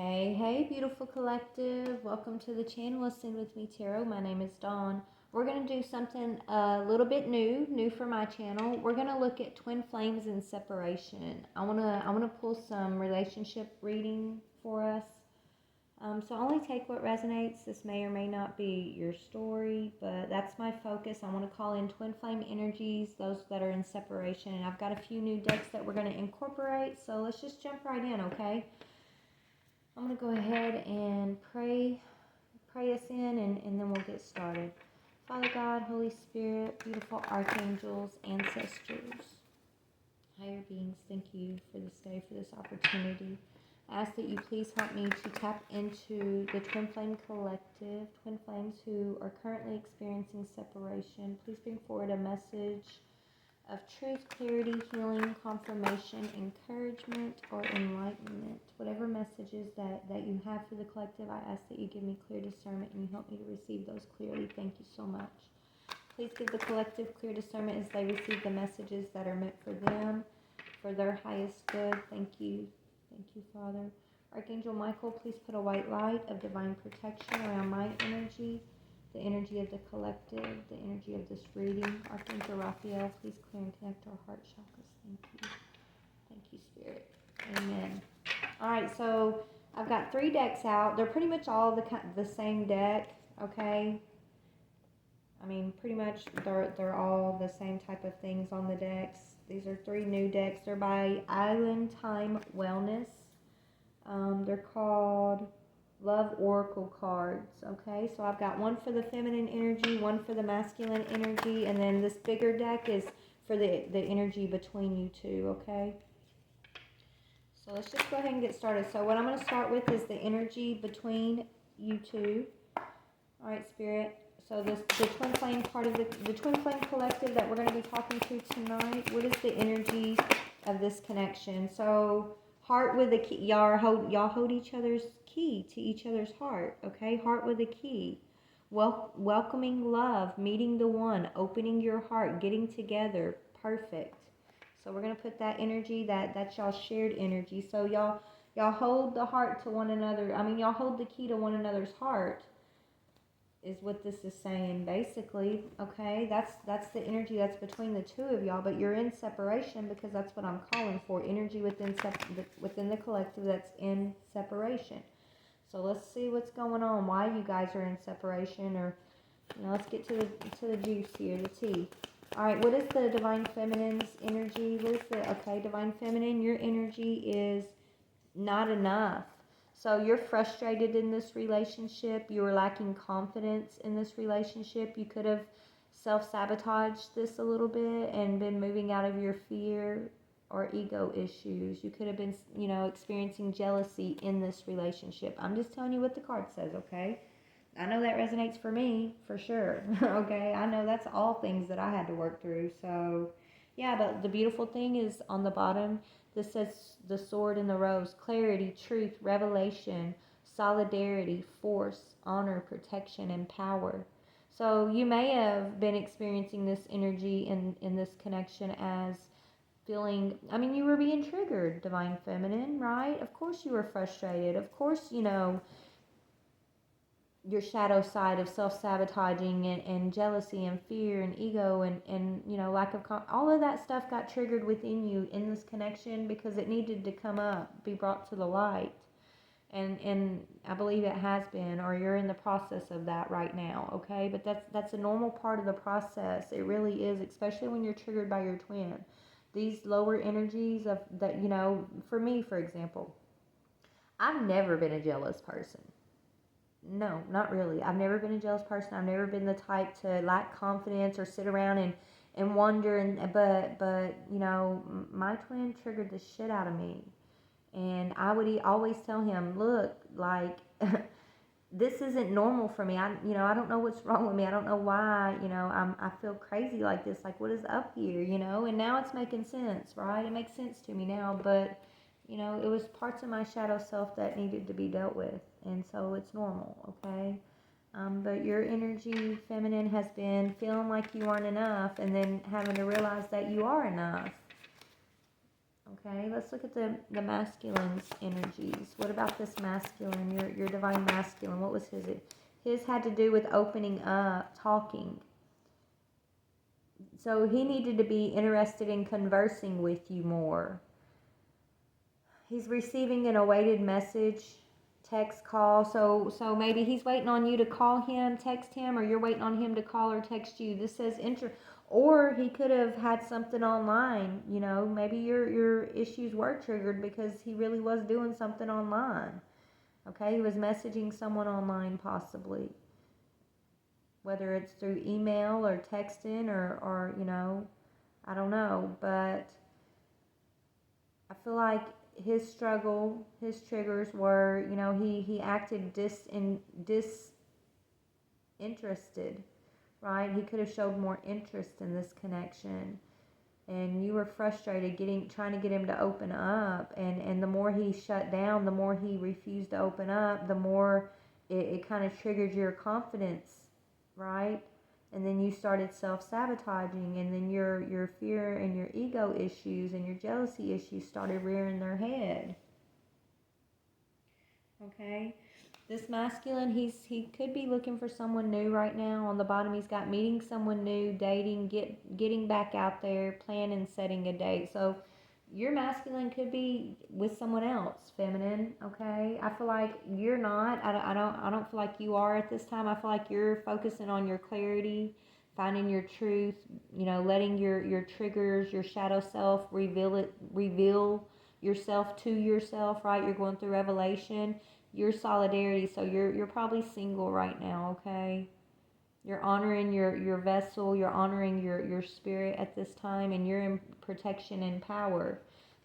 Hey, beautiful collective. Welcome to the channel. Ascend with me, Tarot. My name is Dawn. We're going to do something a little bit new for my channel. We're going to look at twin flames and separation. I want to pull some relationship reading for us. So only take what resonates. This may or may not be your story, but that's my focus. I want to call in twin flame energies, those that are in separation. And I've got a few new decks that we're going to incorporate. So let's just jump right in, okay? I'm going to go ahead and pray us in, and then we'll get started. Father God, Holy Spirit, beautiful archangels, ancestors, higher beings, thank you for this day, for this opportunity. I ask that you please help me to tap into the Twin Flame Collective, twin flames who are currently experiencing separation. Please bring forward a message of truth, clarity, healing, confirmation, encouragement, or enlightenment. Whatever messages that you have for the collective, I ask that you give me clear discernment and you help me to receive those clearly. Thank you so much. Please give the collective clear discernment as they receive the messages that are meant for them, for their highest good. Thank you. Thank you, Father. Archangel Michael, please put a white light of divine protection around my energy, the energy of the collective, the energy of this reading. Archangel Raphael, please clear and connect our heart chakras. Thank you. Thank you, Spirit. Amen. All right, so I've got 3 decks out. They're pretty much all the same deck, okay? I mean, pretty much they're all the same type of things on the decks. These are 3 new decks. They're by Island Time Wellness. They're called Love Oracle cards, okay? So I've got one for the feminine energy, one for the masculine energy, and then this bigger deck is for the energy between you two, okay? So let's just go ahead and get started. So what I'm going to start with is the energy between you two. All right, Spirit. So the twin flame part of the twin flame collective that we're going to be talking to tonight, what is the energy of this connection? So heart with a key. Y'all hold each other's key to each other's heart, okay? Heart with a key. Welcoming love, meeting the one, opening your heart, getting together. Perfect. So we're going to put that energy, that's y'all shared energy. So y'all hold the heart to one another. I mean, y'all hold the key to one another's heart is what this is saying, basically, okay? That's the energy that's between the two of y'all, but you're in separation because that's what I'm calling for, energy within the collective that's in separation. So let's see what's going on, why you guys are in separation, or, let's get to the juice here, the tea. All right, what is the Divine Feminine's energy? What is Divine Feminine, your energy is not enough. So you're frustrated in this relationship. You are lacking confidence in this relationship. You could have self-sabotaged this a little bit and been moving out of your fear or ego issues. You could have been, experiencing jealousy in this relationship. I'm just telling you what the card says, okay? I know that resonates for me, for sure, okay? I know that's all things that I had to work through. So, yeah, but the beautiful thing is on the bottom, this says the sword and the rose, clarity, truth, revelation, solidarity, force, honor, protection, and power. So you may have been experiencing this energy in this connection as feeling, you were being triggered, Divine Feminine, right? Of course you were frustrated. Of course, your shadow side of self-sabotaging and jealousy and fear and ego and lack of all of that stuff got triggered within you in this connection because it needed to come up, be brought to the light, and I believe it has been, or you're in the process of that right now, okay? But that's a normal part of the process. It really is, especially when you're triggered by your twin. These lower energies of that, for me, for example, I've never been a jealous person. No, not really. I've never been a jealous person. I've never been the type to lack confidence or sit around and wonder. But my twin triggered the shit out of me, and I would always tell him, look, like this isn't normal for me. I don't know what's wrong with me. I don't know why. I feel crazy like this. Like, what is up here? And now it's making sense, right? It makes sense to me now, but. It was parts of my shadow self that needed to be dealt with, and so it's normal, okay? But your energy, feminine, has been feeling like you aren't enough and then having to realize that you are enough, Okay, let's look at the masculine's energies. What about this masculine, your divine masculine? What was his? His had to do with opening up, talking. So he needed to be interested in conversing with you more. He's receiving an awaited message, text, call. So maybe he's waiting on you to call him, text him, or you're waiting on him to call or text you. This says or he could have had something online. You know, maybe your issues were triggered because he really was doing something online. Okay, he was messaging someone online possibly. Whether it's through email or texting or you know, I don't know, but I feel like his struggle, his triggers were, you know, he acted disinterested, right? He could have showed more interest in this connection, and you were frustrated trying to get him to open up, and the more he shut down, the more he refused to open up, the more it kind of triggered your confidence, right? And then you started self-sabotaging, and then your fear and your ego issues and your jealousy issues started rearing their head. Okay, this masculine, he could be looking for someone new right now. On the bottom, he's got meeting someone new, dating, getting back out there, planning, setting a date. So your masculine could be with someone else, feminine. Okay, I feel like you're not. I don't feel like you are at this time. I feel like you're focusing on your clarity, finding your truth. You know, letting your triggers, your shadow self reveal yourself to yourself. Right, you're going through revelation. Your solidarity. So you're probably single right now. Okay. You're honoring your vessel, you're honoring your spirit at this time, and you're in protection and power.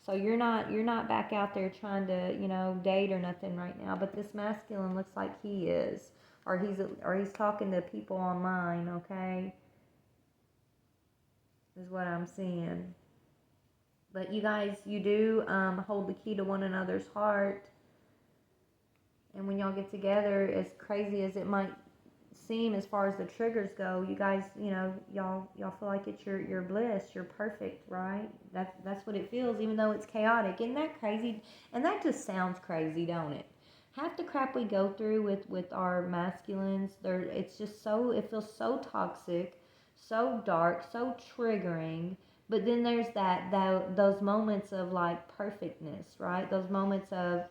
So you're not back out there trying to, you know, date or nothing right now. But this masculine looks like he is, or he's talking to people online. Okay, is what I'm seeing. But you guys, you do hold the key to one another's heart, and when y'all get together, as crazy as it might seem as far as the triggers go, you guys, you know, y'all feel like it's your bliss, you're perfect, right? That's what it feels, even though it's chaotic. Isn't that crazy? And that just sounds crazy, don't it? Half the crap we go through with our masculines, it's just so, it feels so toxic, so dark, so triggering. But then there's those moments of like perfectness, right? Those moments of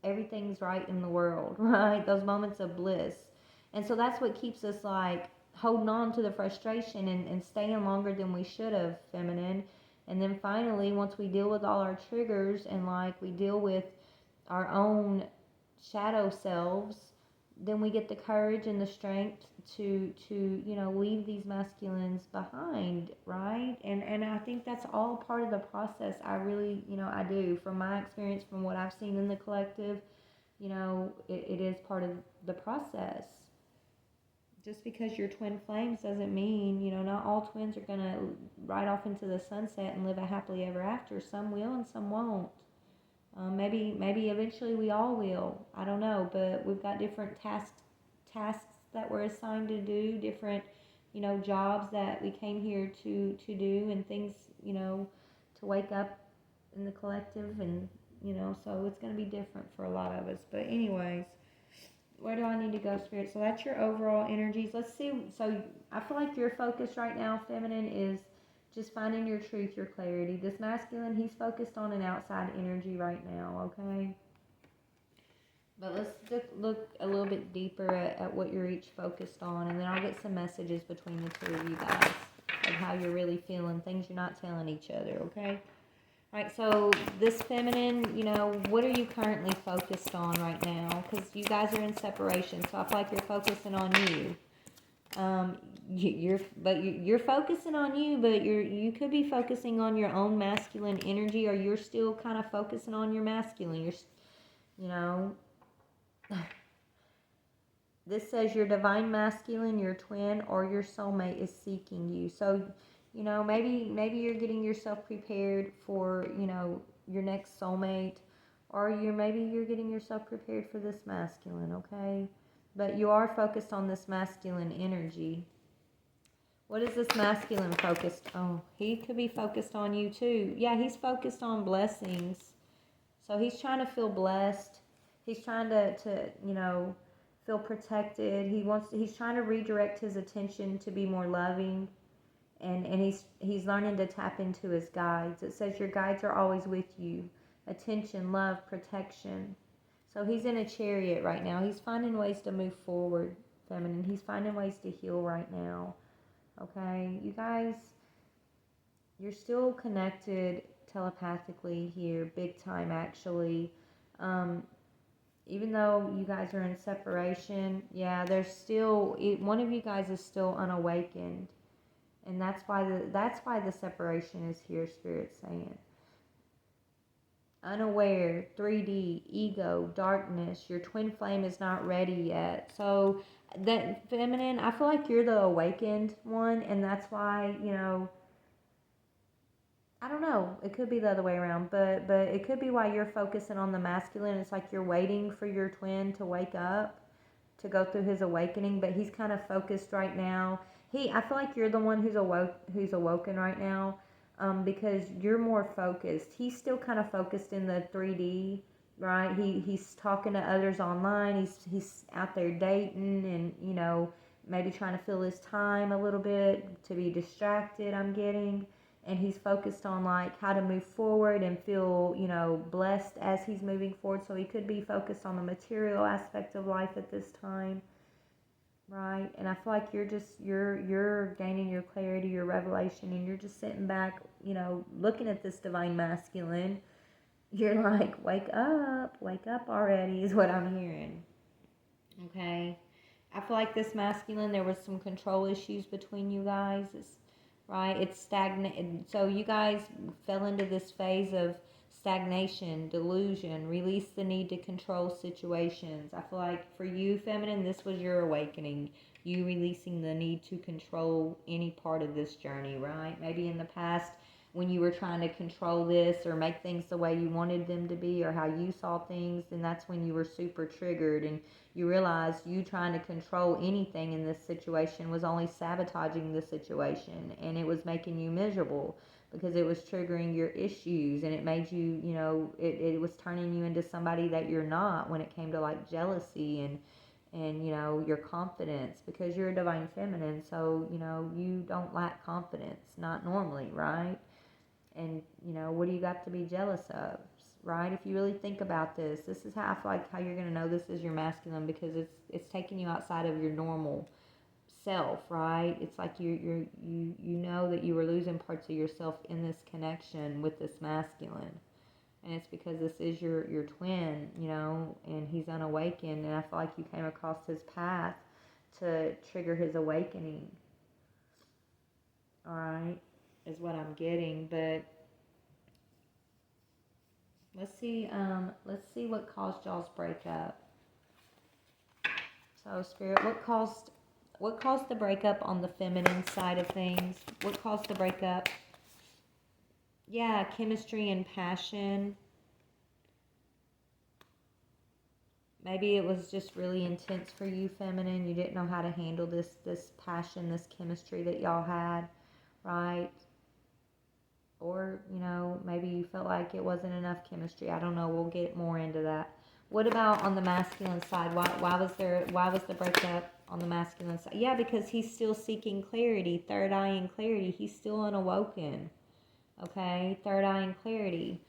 everything's right in the world, right? Those moments of bliss. And so that's what keeps us like holding on to the frustration and staying longer than we should have, feminine. And then finally, once we deal with all our triggers and like we deal with our own shadow selves, then we get the courage and the strength to you know, leave these masculines behind, right? And I think that's all part of the process. I really, you know, I do, from my experience, from what I've seen in the collective, you know, it is part of the process. Just because you're twin flames doesn't mean, you know, not all twins are gonna ride off into the sunset and live a happily ever after. Some will and some won't. Maybe eventually we all will. I don't know, but we've got different tasks that we're assigned to do, different, you know, jobs that we came here to do, and things, you know, to wake up in the collective, and you know, so it's going to be different for a lot of us. But anyways, where do I need to go, Spirit? So that's your overall energies. Let's see. So I feel like your focus right now, feminine, is just finding your truth, your clarity. This masculine, he's focused on an outside energy right now, okay? But let's look a little bit deeper at what you're each focused on, and then I'll get some messages between the two of you guys of how you're really feeling, things you're not telling each other, okay? All right, so this feminine, you know, what are you currently focused on right now? Because you guys are in separation, so I feel like you're focusing on you. You're focusing on you, but you could be focusing on your own masculine energy, or you're still kind of focusing on your masculine. You know, this says your divine masculine, your twin, or your soulmate is seeking you. So, you know, maybe you're getting yourself prepared for, you know, your next soulmate, or maybe you're getting yourself prepared for this masculine, okay? But you are focused on this masculine energy. What is this masculine focused? Oh, he could be focused on you too. Yeah, he's focused on blessings. So he's trying to feel blessed. He's trying to feel protected. He's trying to redirect his attention to be more loving. And he's learning to tap into his guides. It says your guides are always with you. Attention, love, protection. So he's in a chariot right now. He's finding ways to move forward, feminine. He's finding ways to heal right now. Okay, you guys, you're still connected telepathically here, big time actually. Um, Even though you guys are in separation, yeah, there's still one of you guys is still unawakened, and that's why the separation is here. Spirit's saying unaware, 3D, ego, darkness. Your twin flame is not ready yet. So that feminine, I feel like you're the awakened one, and that's why I don't know. It could be the other way around, but it could be why you're focusing on the masculine. It's like you're waiting for your twin to wake up, to go through his awakening, but he's kind of focused right now. I feel like you're the one who's awoken right now, because you're more focused. He's still kind of focused in the 3D, right? He's talking to others online. He's out there dating, and maybe trying to fill his time a little bit to be distracted. I'm getting. And he's focused on like how to move forward and feel blessed as he's moving forward. So he could be focused on the material aspect of life at this time, right? And I feel like you're gaining your clarity, your revelation, and you're just sitting back, looking at this divine masculine. You're like, wake up already, is what I'm hearing. Okay, I feel like this masculine, there was some control issues between you guys. It's stagnated. So you guys fell into this phase of stagnation, delusion, release the need to control situations. I feel like for you, feminine, this was your awakening. You releasing the need to control any part of this journey, right? Maybe in the past when you were trying to control this or make things the way you wanted them to be or how you saw things, then that's when you were super triggered and you realized you trying to control anything in this situation was only sabotaging the situation, and it was making you miserable because it was triggering your issues, and it made you, it was turning you into somebody that you're not when it came to like jealousy and your confidence, because you're a divine feminine. So you don't lack confidence, not normally, right? And what do you got to be jealous of, right? If you really think about this is how I feel like how you're going to know this is your masculine, because it's taking you outside of your normal self, right? It's like you know that you were losing parts of yourself in this connection with this masculine, and it's because this is your twin, and he's unawakened, and I feel like you came across his path to trigger his awakening. All right, is what I'm getting. But let's see what caused y'all's breakup. So Spirit, what caused the breakup on the feminine side of things? What caused the breakup? Yeah, chemistry and passion. Maybe it was just really intense for you, feminine. You didn't know how to handle this passion, this chemistry that y'all had, right? Or maybe you felt like it wasn't enough chemistry. I don't know, we'll get more into that. What about on the masculine side? Why was the breakup on the masculine side? Yeah, because he's still seeking clarity, third eye and clarity. He's still unawoken. Okay, third eye and clarity.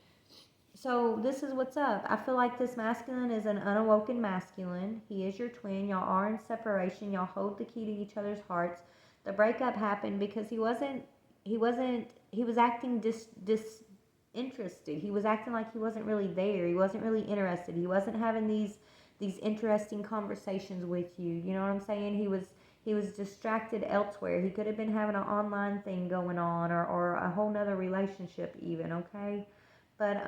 So this is what's up. I feel like this masculine is an unawoken masculine. He is your twin. Y'all are in separation. Y'all hold the key to each other's hearts. The breakup happened because he was acting disinterested. He was acting like he wasn't really there. He wasn't really interested. He wasn't having these interesting conversations with you. You know what I'm saying? He was distracted elsewhere. He could have been having an online thing going on, or a whole nother relationship even, okay? But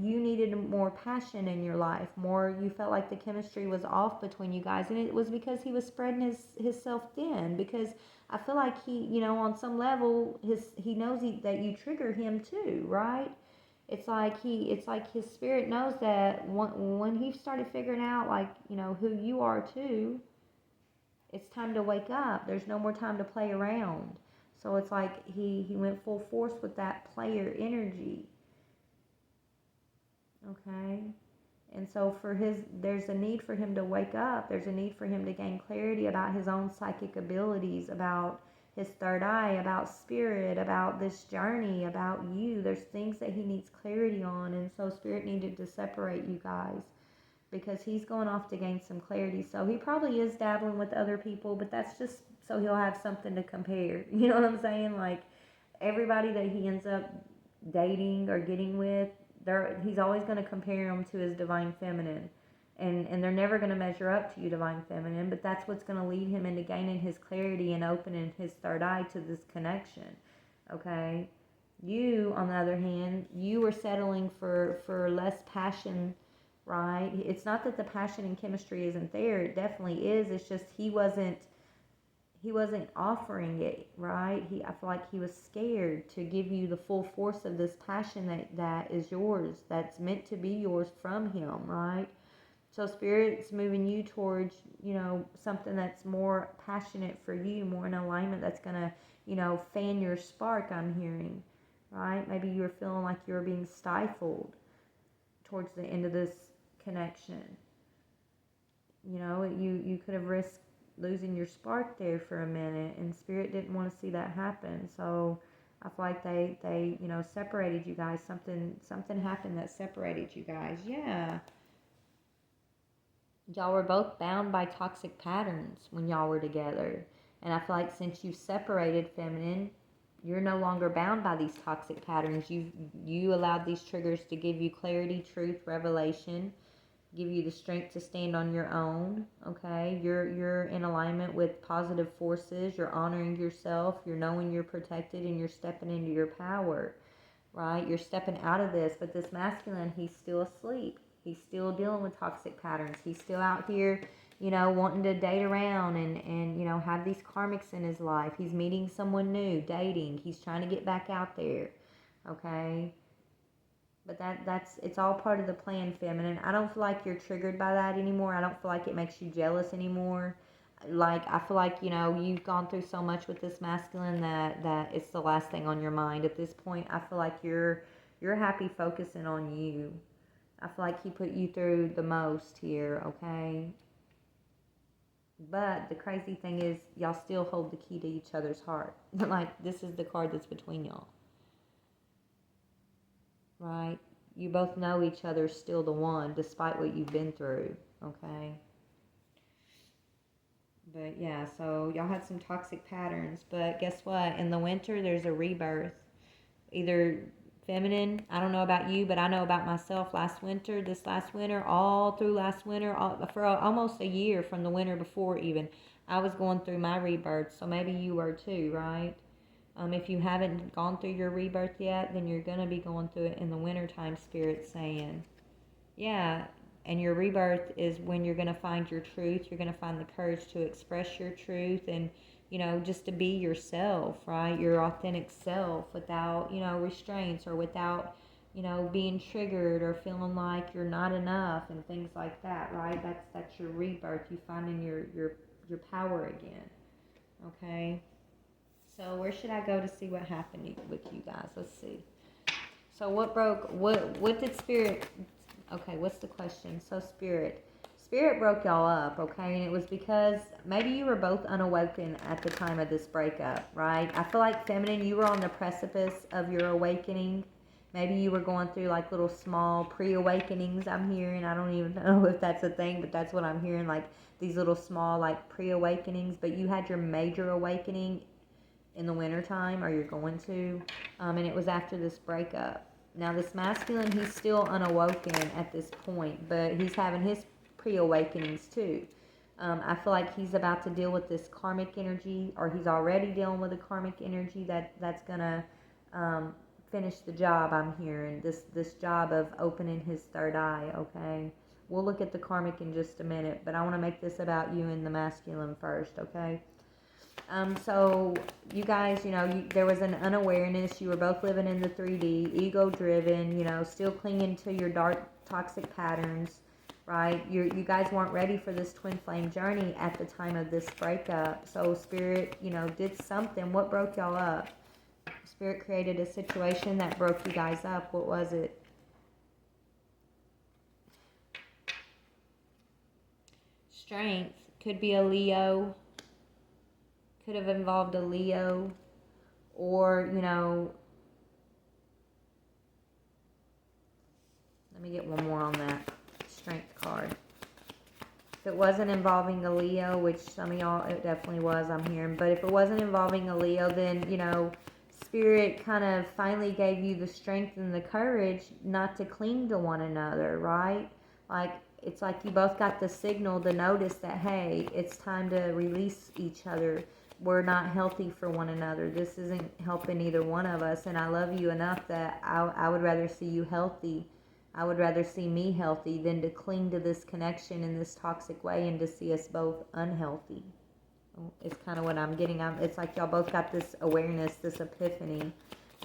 you needed more passion in your life. You felt like the chemistry was off between you guys, and it was because he was spreading his self thin. Because I feel like he, on some level, he knows that you trigger him too, right? It's like his spirit knows that when he started figuring out, like, who you are too. It's time to wake up. There's no more time to play around. So it's like he went full force with that player energy. Okay? And so there's a need for him to wake up. There's a need for him to gain clarity about his own psychic abilities, about his third eye, about spirit, about this journey, about you. There's things that he needs clarity on. And so spirit needed to separate you guys because he's going off to gain some clarity. So he probably is dabbling with other people, but that's just so he'll have something to compare. You know what I'm saying? Like everybody that he ends up dating or getting with, he's always going to compare them to his divine feminine. And they're never going to measure up to you, divine feminine, but that's what's going to lead him into gaining his clarity and opening his third eye to this connection. Okay? You, on the other hand, you were settling for less passion, right? It's not that the passion and chemistry isn't there. It definitely is. It's just he wasn't offering it, right? I feel like he was scared to give you the full force of this passion that is yours, that's meant to be yours from him, right? So spirit's moving you towards, something that's more passionate for you, more in alignment, that's going to, fan your spark, I'm hearing, right? Maybe you were feeling like you were being stifled towards the end of this connection. You could have risked losing your spark there for a minute, and spirit didn't want to see that happen. So I feel like they separated you guys. Something happened that separated you guys. Yeah. Y'all were both bound by toxic patterns when y'all were together. And I feel like since you separated, feminine, you're no longer bound by these toxic patterns. You allowed these triggers to give you clarity, truth, revelation, give you the strength to stand on your own. Okay, you're in alignment with positive forces. You're honoring yourself. You're knowing you're protected, and you're stepping into your power, right? You're stepping out of this. But this masculine, he's still asleep. He's still dealing with toxic patterns. He's still out here, wanting to date around and have these karmics in his life. He's meeting someone new, dating. He's trying to get back out there. Okay. But it's all part of the plan, feminine. I don't feel like you're triggered by that anymore. I don't feel like it makes you jealous anymore. Like, I feel like, you've gone through so much with this masculine that it's the last thing on your mind. At this point, I feel like you're happy focusing on you. I feel like he put you through the most here, okay? But the crazy thing is, y'all still hold the key to each other's heart. Like, this is the card that's between y'all. Right? You both know each other's still the one, despite what you've been through, okay? But yeah, so y'all had some toxic patterns, but guess what? In the winter, there's a rebirth. Either feminine, I don't know about you, but I know about myself. This last winter, all through last winter, for almost a year from the winter before even, I was going through my rebirth, so maybe you were too, right? If you haven't gone through your rebirth yet, then you're going to be going through it in the wintertime, Spirit's saying. Yeah, and your rebirth is when you're going to find your truth. You're going to find the courage to express your truth and, just to be yourself, right? Your authentic self without, restraints or without, being triggered or feeling like you're not enough and things like that, right? That's your rebirth. You finding your power again, okay? So where should I go to see what happened with you guys? Let's see. So what did Spirit, okay, what's the question? So Spirit broke y'all up, okay? And it was because maybe you were both unawakened at the time of this breakup, right? I feel like, feminine, you were on the precipice of your awakening. Maybe you were going through like little small pre-awakenings, I'm hearing. I don't even know if that's a thing, but that's what I'm hearing, like these little small like pre-awakenings. But you had your major awakening in the wintertime, or you're going to, and it was after this breakup. Now this masculine, he's still unawoken at this point, but he's having his pre-awakenings too. I feel like he's about to deal with this karmic energy, or he's already dealing with a karmic energy that's gonna finish the job, I'm hearing, this job of opening his third eye, okay? We'll look at the karmic in just a minute, but I want to make this about you and the masculine first, okay? So you guys, there was an unawareness. You were both living in the 3D, ego-driven, still clinging to your dark, toxic patterns. right? You guys weren't ready for this twin flame journey at the time of this breakup. So Spirit, you know, did something. What broke y'all up? Spirit created a situation that broke you guys up. What was it? Strength. Could be a Leo. Could have involved a Leo. Or, you know, let me get one more on that Strength card. If it wasn't involving a Leo, which some of y'all, it definitely was, I'm hearing. But if it wasn't involving a Leo, then, you know, Spirit kind of finally gave you the strength and the courage not to cling to one another, right? Like, it's like you both got the signal to notice that, hey, it's time to release each other. We're not healthy for one another. This isn't helping either one of us. And I love you enough that I would rather see you healthy. I would rather see me healthy than to cling to this connection in this toxic way and to see us both unhealthy. It's kind of what I'm getting. It's like y'all both got this awareness, this epiphany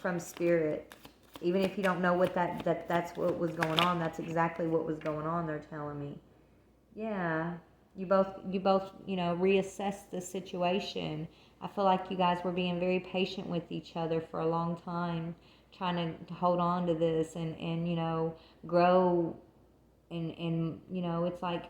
from Spirit. Even if you don't know what that's what was going on, that's exactly what was going on, they're telling me. Yeah. You both, you know, reassessed the situation. I feel like you guys were being very patient with each other for a long time, trying to hold on to this and you know, grow and you know, it's like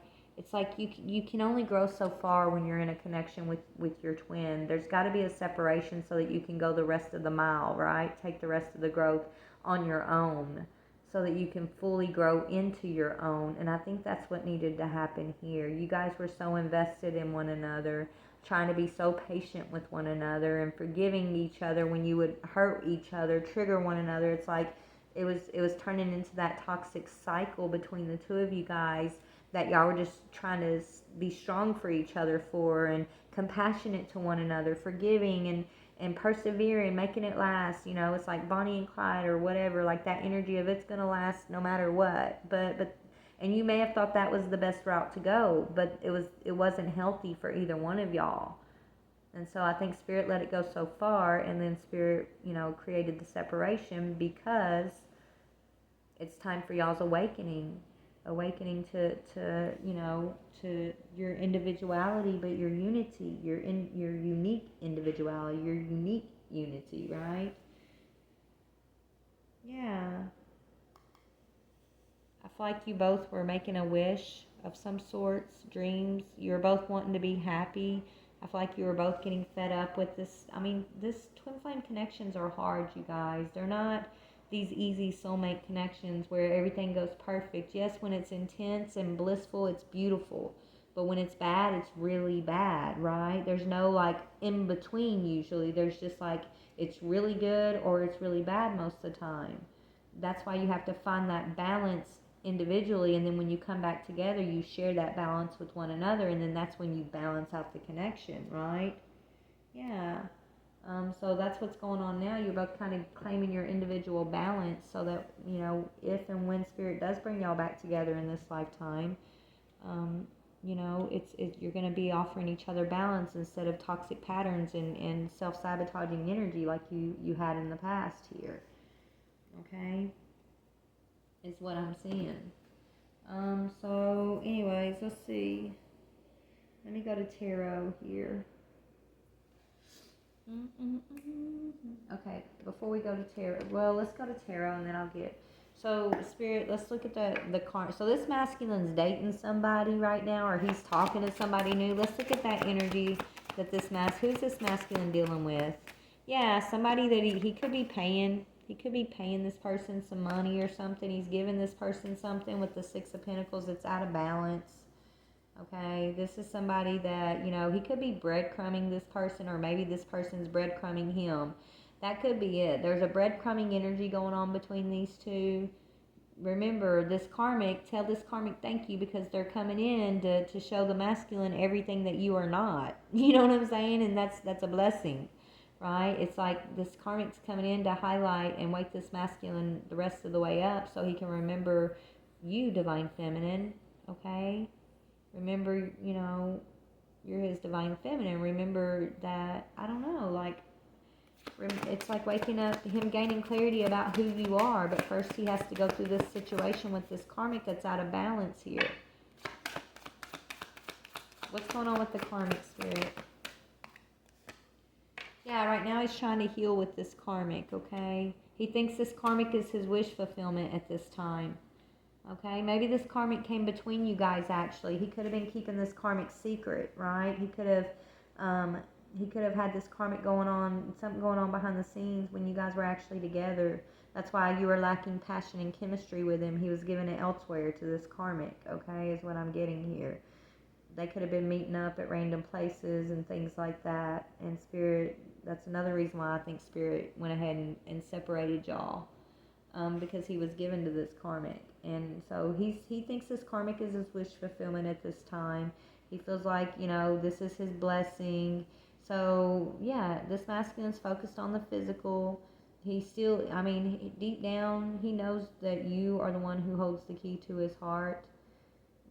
you can only grow so far when you're in a connection with your twin. There's got to be a separation so that you can go the rest of the mile, right? Take the rest of the growth on your own so that you can fully grow into your own. And I think that's what needed to happen here. You guys were so invested in one another, trying to be so patient with one another and forgiving each other when you would hurt each other, trigger one another. It's like it was turning into that toxic cycle between the two of you guys that y'all were just trying to be strong for each other for, and compassionate to one another, forgiving and persevering, making it last. You know, it's like Bonnie and Clyde or whatever, like that energy of it's going to last no matter what. But and you may have thought that was the best route to go, but it wasn't healthy for either one of y'all. And so I think Spirit let it go so far, and then Spirit, you know, created the separation because it's time for y'all's awakening to you know, to your individuality, but your unity, your unique individuality, your unique unity, right? Yeah. I feel like you both were making a wish of some sorts, dreams. You were both wanting to be happy. I feel like you were both getting fed up with this. I mean, this twin flame connections are hard, you guys. They're not these easy soulmate connections where everything goes perfect. Yes, when it's intense and blissful, it's beautiful. But when it's bad, it's really bad, right? There's no like in between usually. There's just like it's really good or it's really bad most of the time. That's why you have to find that balance individually, and then when you come back together, you share that balance with one another, and then that's when you balance out the connection, right? Yeah. So that's what's going on now. You're both kind of claiming your individual balance so that, you know, if and when Spirit does bring y'all back together in this lifetime, you know, you're going to be offering each other balance instead of toxic patterns and self-sabotaging energy like you had in the past here. Okay? Is what I'm seeing. So anyways, let's see. Let me go to tarot here. Okay, before we go to tarot, well, let's go to tarot and then I'll get. So Spirit, let's look at the card. So this masculine's dating somebody right now, or he's talking to somebody new. Let's look at that energy that who's this masculine dealing with? Yeah, somebody that he could be paying. He could be paying this person some money or something. He's giving this person something with the Six of Pentacles that's out of balance. Okay, this is somebody that, you know, he could be breadcrumbing this person, or maybe this person's breadcrumbing him. That could be it. There's a breadcrumbing energy going on between these two. Remember, tell this karmic thank you, because they're coming in to show the masculine everything that you are not. You know what I'm saying? And that's a blessing, right? It's like this karmic's coming in to highlight and wake this masculine the rest of the way up so he can remember you, divine feminine, okay? Remember, you know, you're his divine feminine. Remember that, I don't know, like, it's like waking up, him gaining clarity about who you are. But first he has to go through this situation with this karmic that's out of balance here. What's going on with the karmic spirit? Yeah, right now he's trying to heal with this karmic, okay? He thinks this karmic is his wish fulfillment at this time. Okay, maybe this karmic came between you guys actually. He could have been keeping this karmic secret, right? He could have had this karmic going on, something going on behind the scenes when you guys were actually together. That's why you were lacking passion and chemistry with him. He was giving it elsewhere to this karmic, okay, is what I'm getting here. They could have been meeting up at random places and things like that. And Spirit, that's another reason why I think Spirit went ahead and separated y'all. Because he was given to this karmic. And so he thinks this karmic is his wish fulfillment at this time. He feels like, you know, this is his blessing. So, yeah, this masculine's focused on the physical. He still, I mean, deep down, he knows that you are the one who holds the key to his heart.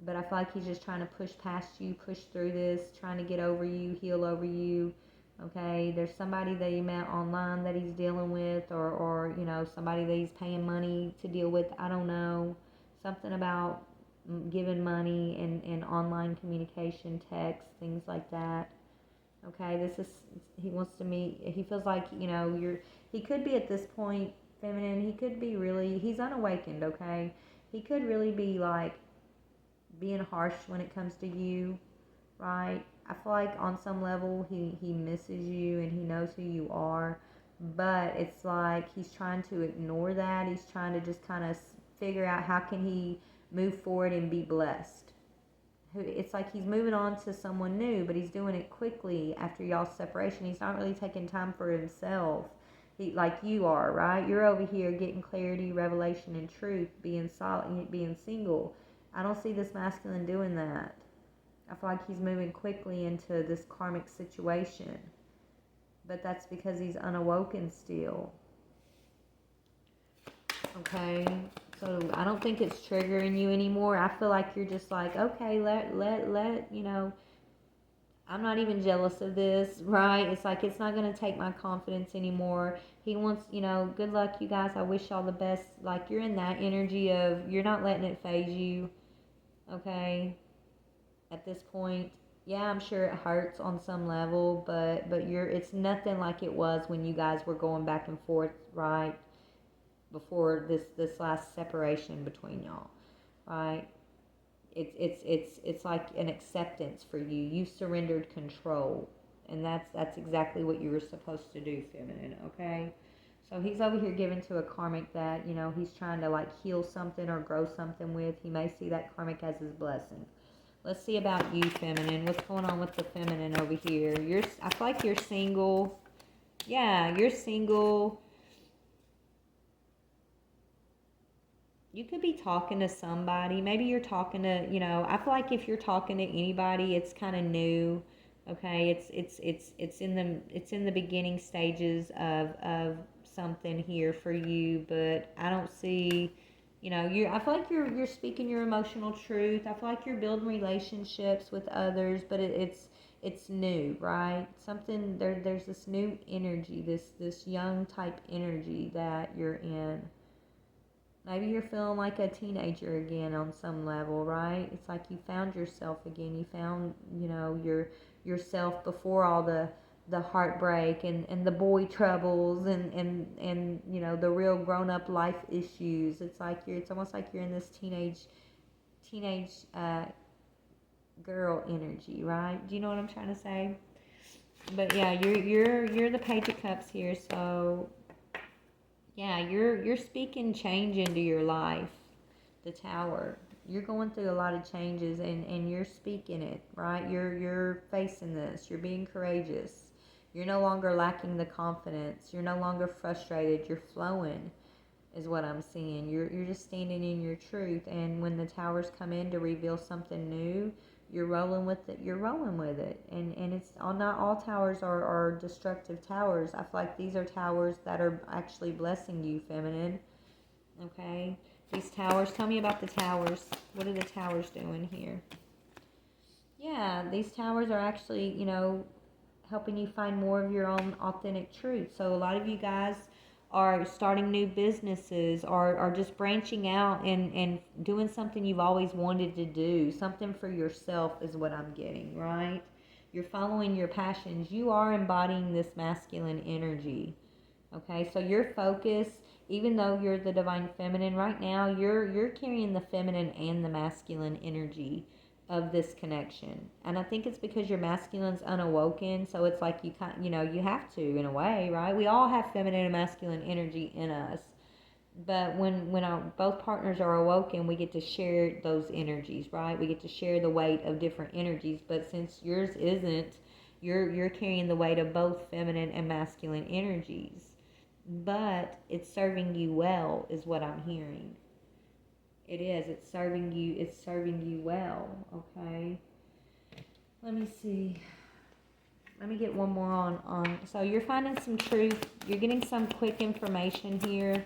But I feel like he's just trying to push past you, push through this, trying to get over you, heal over you. Okay, there's somebody that he met online that he's dealing with, or you know, somebody that he's paying money to deal with. I don't know. Something about giving money and online communication, text, things like that. Okay, this is, he wants to meet, he feels like, you know, he could be at this point, feminine, he could be really, he's unawakened, okay? He could really be like being harsh when it comes to you, right? I feel like on some level he misses you and he knows who you are, but it's like he's trying to ignore that. He's trying to just kind of figure out how can he move forward and be blessed. It's like he's moving on to someone new, but he's doing it quickly after y'all's separation. He's not really taking time for himself. Like you are, right? You're over here getting clarity, revelation, and truth, being solid, being single. I don't see this masculine doing that. I feel like he's moving quickly into this karmic situation. But that's because he's unawoken still. Okay? So I don't think it's triggering you anymore. I feel like you're just like, okay, let, you know, I'm not even jealous of this, right? It's like, it's not going to take my confidence anymore. He wants, you know, good luck, you guys. I wish y'all the best. Like, you're in that energy of, you're not letting it phase you, okay? At this point, yeah, I'm sure it hurts on some level, but it's nothing like it was when you guys were going back and forth, right? Before this last separation between y'all, right? It's like an acceptance for you. You surrendered control, and that's exactly what you were supposed to do, feminine. Okay, so he's over here giving to a karmic that, you know, he's trying to like heal something or grow something with. He may see that karmic as his blessing. Let's see about you, feminine. What's going on with the feminine over here? I feel like you're single. Yeah, you're single. You could be talking to somebody. Maybe you're talking to, you know, I feel like if you're talking to anybody, it's kind of new. Okay, it's in the beginning stages of something here for you, but I don't see, you know, I feel like you're speaking your emotional truth. I feel like you're building relationships with others, but it's new, right? Something there's this new energy, this young type energy that you're in. Maybe you're feeling like a teenager again on some level, right? It's like you found yourself again. You found, you know, yourself before all the heartbreak and the boy troubles and you know, the real grown up life issues. It's like it's almost like you're in this teenage girl energy, right? Do you know what I'm trying to say? But yeah, you're the Page of Cups here, so yeah, you're speaking change into your life. The Tower. You're going through a lot of changes and you're speaking it, right? You're facing this. You're being courageous. You're no longer lacking the confidence. You're no longer frustrated. You're flowing is what I'm seeing. You're just standing in your truth, and when the towers come in to reveal something new, you're rolling with it. You're rolling with it, and it's not all towers are destructive towers. I feel like these are towers that are actually blessing you, feminine. Okay, these towers. Tell me about the towers. What are the towers doing here? Yeah, these towers are actually, you know, helping you find more of your own authentic truth. So a lot of you guys or starting new businesses, or just branching out and doing something you've always wanted to do, something for yourself is what I'm getting, right? You're following your passions. You are embodying this masculine energy. Okay, so your focus, even though you're the divine feminine right now, you're carrying the feminine and the masculine energy of this connection. And I think it's because your masculine's unawoken, so it's like you have to, in a way, right? We all have feminine and masculine energy in us. But when our both partners are awoken, we get to share those energies, right? We get to share the weight of different energies. But since yours isn't, you're carrying the weight of both feminine and masculine energies. But it's serving you well, is what I'm hearing. It is. It's serving you. It's serving you well. Okay. Let me see. Let me get one more on. So you're finding some truth. You're getting some quick information here,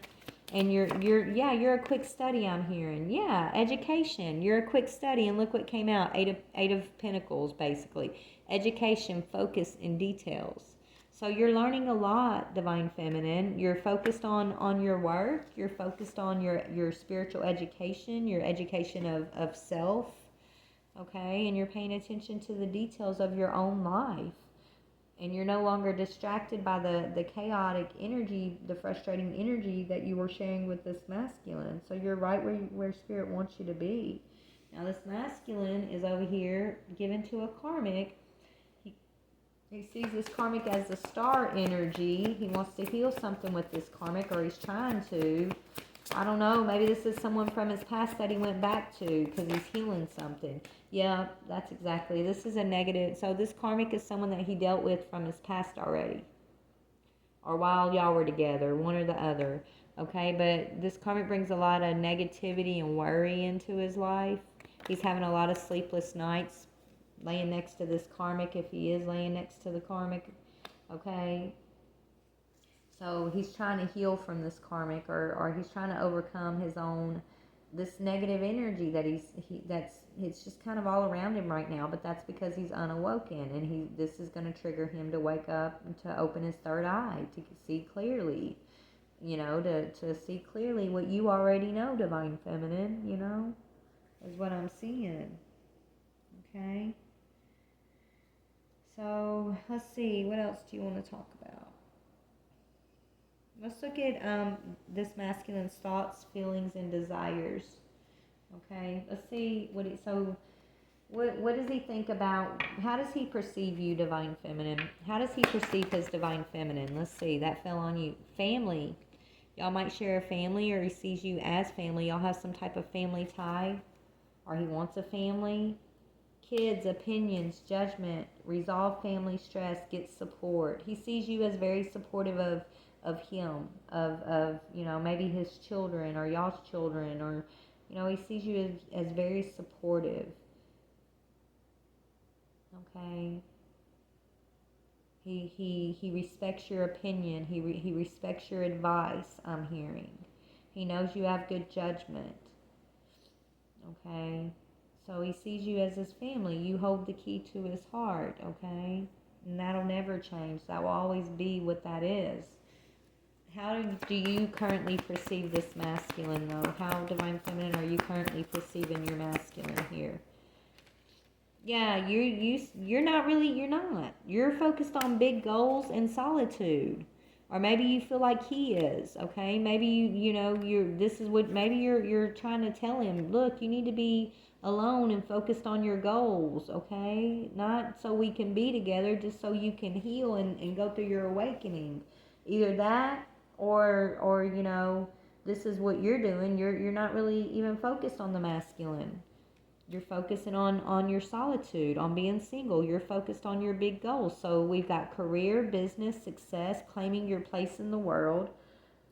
and you're a quick study. I'm hearing. Yeah, education. You're a quick study, and look what came out. Eight of Pentacles, basically. Education, focus, and details. So you're learning a lot, Divine Feminine. You're focused on your work. You're focused on your spiritual education, your education of self, okay? And you're paying attention to the details of your own life. And you're no longer distracted by the chaotic energy, the frustrating energy that you were sharing with this masculine. So you're right where Spirit wants you to be. Now this masculine is over here given to a karmic. He sees this karmic as the star energy. He wants to heal something with this karmic, or he's trying to. I don't know. Maybe this is someone from his past that he went back to because he's healing something. Yeah, that's exactly. This is a negative. So this karmic is someone that he dealt with from his past already, or while y'all were together, one or the other. Okay, but this karmic brings a lot of negativity and worry into his life. He's having a lot of sleepless nights laying next to this karmic, if he is laying next to the karmic, okay? So he's trying to heal from this karmic, or he's trying to overcome his own, this negative energy that it's just kind of all around him right now, but that's because he's unawoken, and this is going to trigger him to wake up and to open his third eye, to see clearly, to see clearly what you already know, Divine Feminine, is what I'm seeing, okay? So let's see, what else do you want to talk about? Let's look at this masculine's thoughts, feelings, and desires. Okay, let's see what does he think about? How does he perceive you, Divine Feminine? How does he perceive his Divine Feminine? Let's see, that fell on you. Family. Y'all might share a family, or he sees you as family. Y'all have some type of family tie, or he wants a family. Kids, opinions, judgment, resolve family stress, get support. He sees you as very supportive of him, of maybe his children or y'all's children, or he sees you as very supportive. Okay. He respects your opinion. He respects your advice, I'm hearing. He knows you have good judgment. Okay. So he sees you as his family. You hold the key to his heart, okay? And that'll never change. That will always be what that is. How do you currently perceive this masculine, though? How, Divine Feminine, are you currently perceiving your masculine here? Yeah, you're not. You're focused on big goals and solitude. Or maybe you feel like he is, okay? Maybe you're trying to tell him, look, you need to be alone and focused on your goals, okay? Not so we can be together, just so you can heal and go through your awakening. Either that, or this is what you're doing. You're not really even focused on the masculine. You're focusing on your solitude, on being single. You're focused on your big goals. So we've got career, business, success, claiming your place in the world.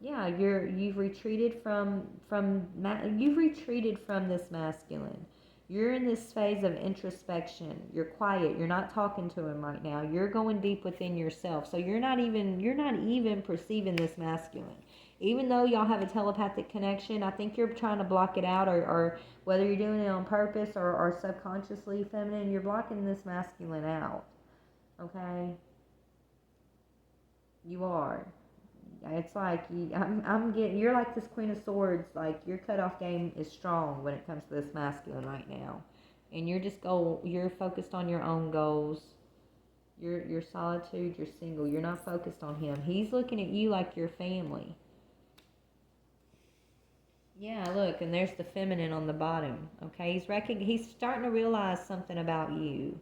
Yeah, you've retreated from this masculine. You're in this phase of introspection. You're quiet. You're not talking to him right now. You're going deep within yourself. So you're not even perceiving this masculine. Even though y'all have a telepathic connection, I think you're trying to block it out, or whether you're doing it on purpose or subconsciously, Feminine, you're blocking this masculine out. Okay? You are. It's like I'm getting, you're like this Queen of Swords. Like your cutoff game is strong when it comes to this masculine right now, and you're focused on your own goals. Your solitude. You're single. You're not focused on him. He's looking at you like your family. Yeah, look, and there's the feminine on the bottom. Okay, he's starting to realize something about you,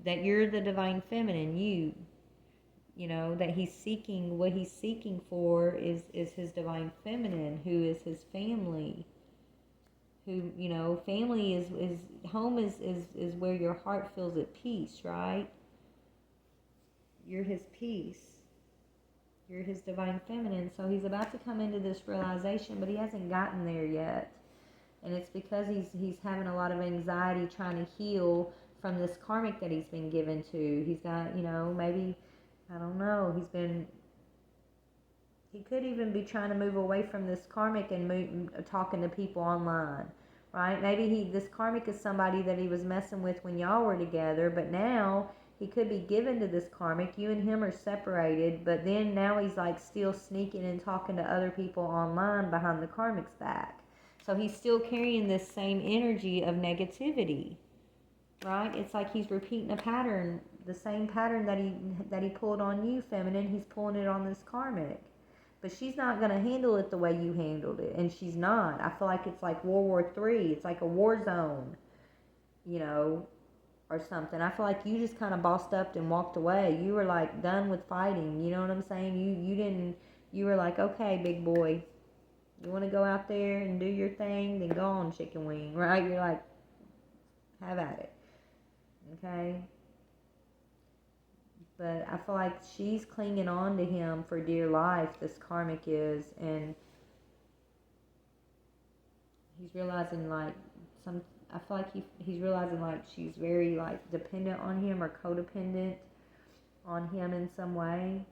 that you're the divine feminine. You know, that he's seeking, what he's seeking for is his divine feminine, who is his family. Who, you know, family is home is where your heart feels at peace, right? You're his peace. You're his divine feminine. So he's about to come into this realization, but he hasn't gotten there yet. And it's because he's having a lot of anxiety trying to heal from this karmic that he's been given to. He's got, you know, maybe, I don't know, he could even be trying to move away from this karmic and talking to people online, right? Maybe this karmic is somebody that he was messing with when y'all were together, but now he could be given to this karmic. You and him are separated, but then now he's like still sneaking and talking to other people online behind the karmic's back. So he's still carrying this same energy of negativity, right? It's like he's repeating a pattern, the same pattern that he pulled on you, feminine. He's pulling it on this karmic. But she's not going to handle it the way you handled it. And she's not. I feel like it's like World War III. It's like a war zone, you know, or something. I feel like you just kind of bossed up and walked away. You were like done with fighting. You know what I'm saying? You were like, okay, big boy, you want to go out there and do your thing? Then go on, chicken wing, right? You're like, have at it. Okay? But I feel like she's clinging on to him for dear life, this karmic is, and he's realizing like I feel like he's realizing like she's very like dependent on him or codependent on him in some way.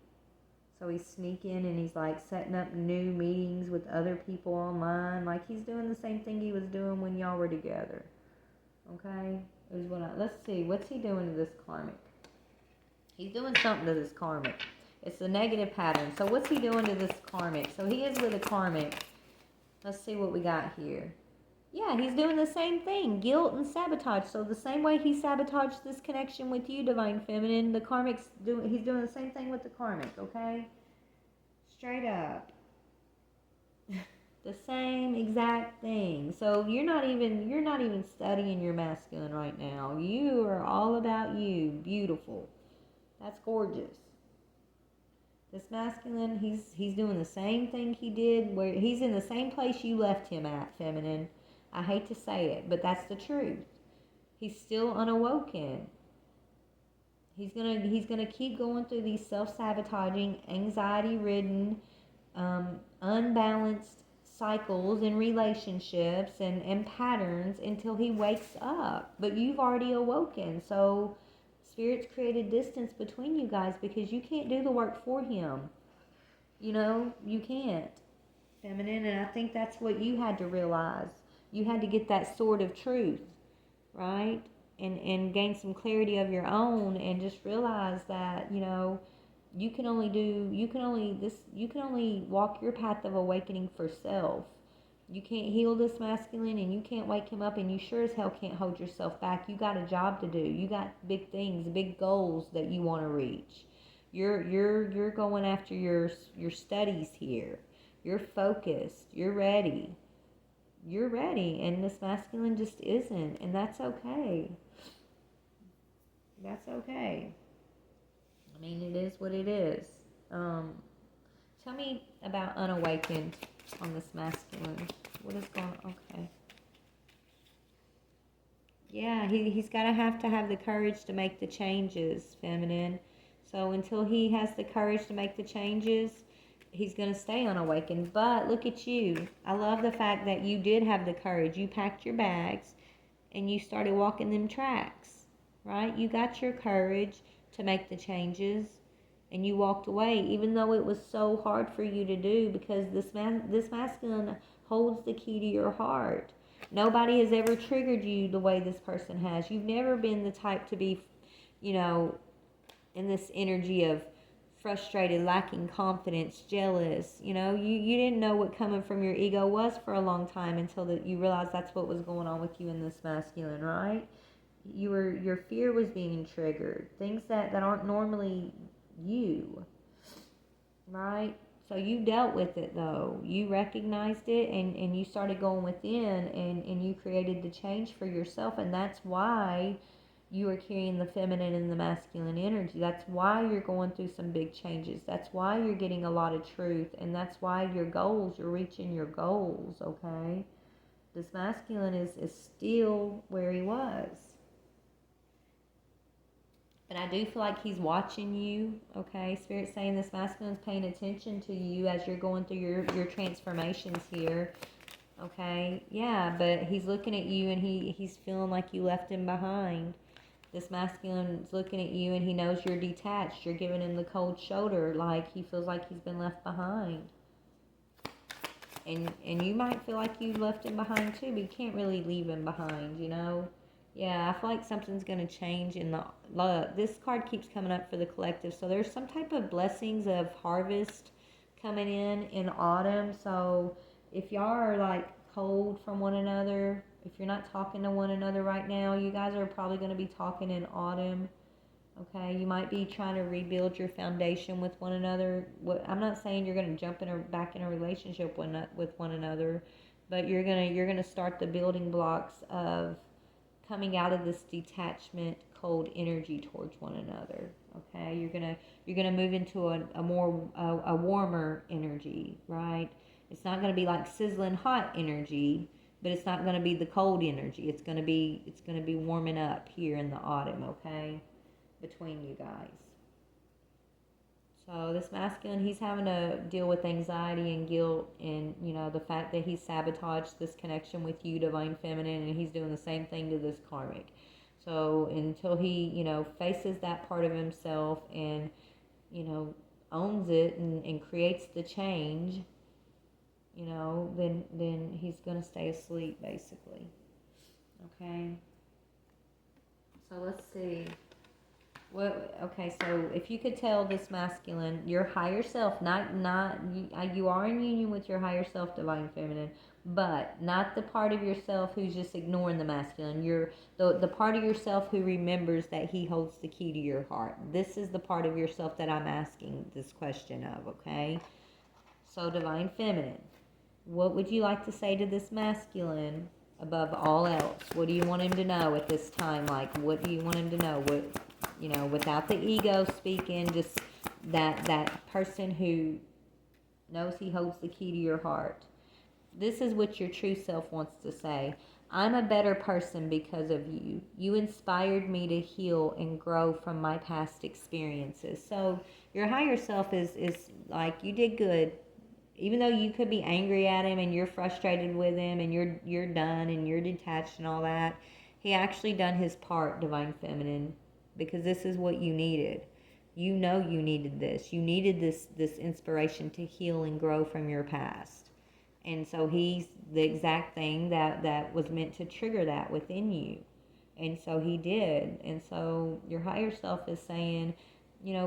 So he's sneaking and he's like setting up new meetings with other people online. Like he's doing the same thing he was doing when y'all were together. Okay? Let's see, what's he doing to this karmic? He's doing something to this karmic. It's a negative pattern. So what's he doing to this karmic? So he is with a karmic. Let's see what we got here. Yeah, he's doing the same thing. Guilt and sabotage. So the same way he sabotaged this connection with you, Divine Feminine, he's doing the same thing with the karmic, okay? Straight up. The same exact thing. So you're not even studying your masculine right now. You are all about you. Beautiful. That's gorgeous. This masculine, he's doing the same thing he did, where he's in the same place you left him at, feminine. I hate to say it, but that's the truth. He's still unawoken. He's gonna keep going through these self-sabotaging, anxiety-ridden, unbalanced cycles in relationships and patterns until he wakes up. But you've already awoken, so Spirit's created distance between you guys because you can't do the work for him. You know, you can't, feminine, and I think that's what you had to realize. You had to get that sword of truth, right? And gain some clarity of your own and just realize that, you know, you can only walk your path of awakening for self. You can't heal this masculine and you can't wake him up, and you sure as hell can't hold yourself back. You got a job to do. You got big things, big goals that you want to reach. You're going after your studies here. You're focused. You're ready. You're ready, and this masculine just isn't, and that's okay. That's okay. I mean, it is what it is. Tell me about unawakened on this masculine. What is going on? Okay. Yeah, he's got to have the courage to make the changes, feminine. So until he has the courage to make the changes, he's going to stay unawakened. But look at you. I love the fact that you did have the courage. You packed your bags and you started walking them tracks, right? You got your courage to make the changes and you walked away, even though it was so hard for you to do, because this masculine holds the key to your heart. Nobody has ever triggered you the way this person has. You've never been the type to be, you know, in this energy of frustrated, lacking confidence, jealous. You didn't know what coming from your ego was for a long time until that you realized that's what was going on with you in this masculine, right? Your fear was being triggered. Things that aren't normally you, right? So you dealt with it though. You recognized it and you started going within and you created the change for yourself, and that's why you are carrying the feminine and the masculine energy. That's why you're going through some big changes. That's why you're getting a lot of truth, and that's why your goals, you're reaching your goals, okay? This masculine is still where he was. And I do feel like he's watching you, okay? Spirit's saying this masculine is paying attention to you as you're going through your transformations here, okay? Yeah, but he's looking at you and he's feeling like you left him behind. This masculine is looking at you and he knows you're detached. You're giving him the cold shoulder, like he feels like he's been left behind. And you might feel like you left him behind too, but you can't really leave him behind, Yeah, I feel like something's going to change in this card keeps coming up for the collective. So there's some type of blessings of harvest coming in autumn. So if y'all are like cold from one another, if you're not talking to one another right now, you guys are probably going to be talking in autumn. Okay, you might be trying to rebuild your foundation with one another. I'm not saying you're going to jump back in a relationship with one another, but you're gonna start the building blocks of coming out of this detachment, cold energy towards one another. Okay, you're gonna move into a more warmer energy, right? It's not gonna be like sizzling hot energy, but it's not gonna be the cold energy. It's gonna be warming up here in the autumn. Okay, between you guys. So this masculine, he's having to deal with anxiety and guilt and, the fact that he sabotaged this connection with you, divine feminine, and he's doing the same thing to this karmic. So until he, faces that part of himself and, owns it and creates the change, then he's going to stay asleep, basically. Okay? So let's see. Okay, so if you could tell this masculine, your higher self, not you are in union with your higher self, divine feminine, but not the part of yourself who's just ignoring the masculine. You're the part of yourself who remembers that he holds the key to your heart. This is the part of yourself that I'm asking this question of, okay? So divine feminine, what would you like to say to this masculine above all else? What do you want him to know at this time? Like, what do you want him to know? Without the ego speaking, just that person who knows he holds the key to your heart. This is what your true self wants to say. I'm a better person because of you. You inspired me to heal and grow from my past experiences. So your higher self is like, you did good. Even though you could be angry at him and you're frustrated with him and you're done and you're detached and all that, he actually done his part, divine feminine, because this is what you needed. You needed this. You needed this inspiration to heal and grow from your past. And so he's the exact thing that was meant to trigger that within you. And so he did. And so your higher self is saying,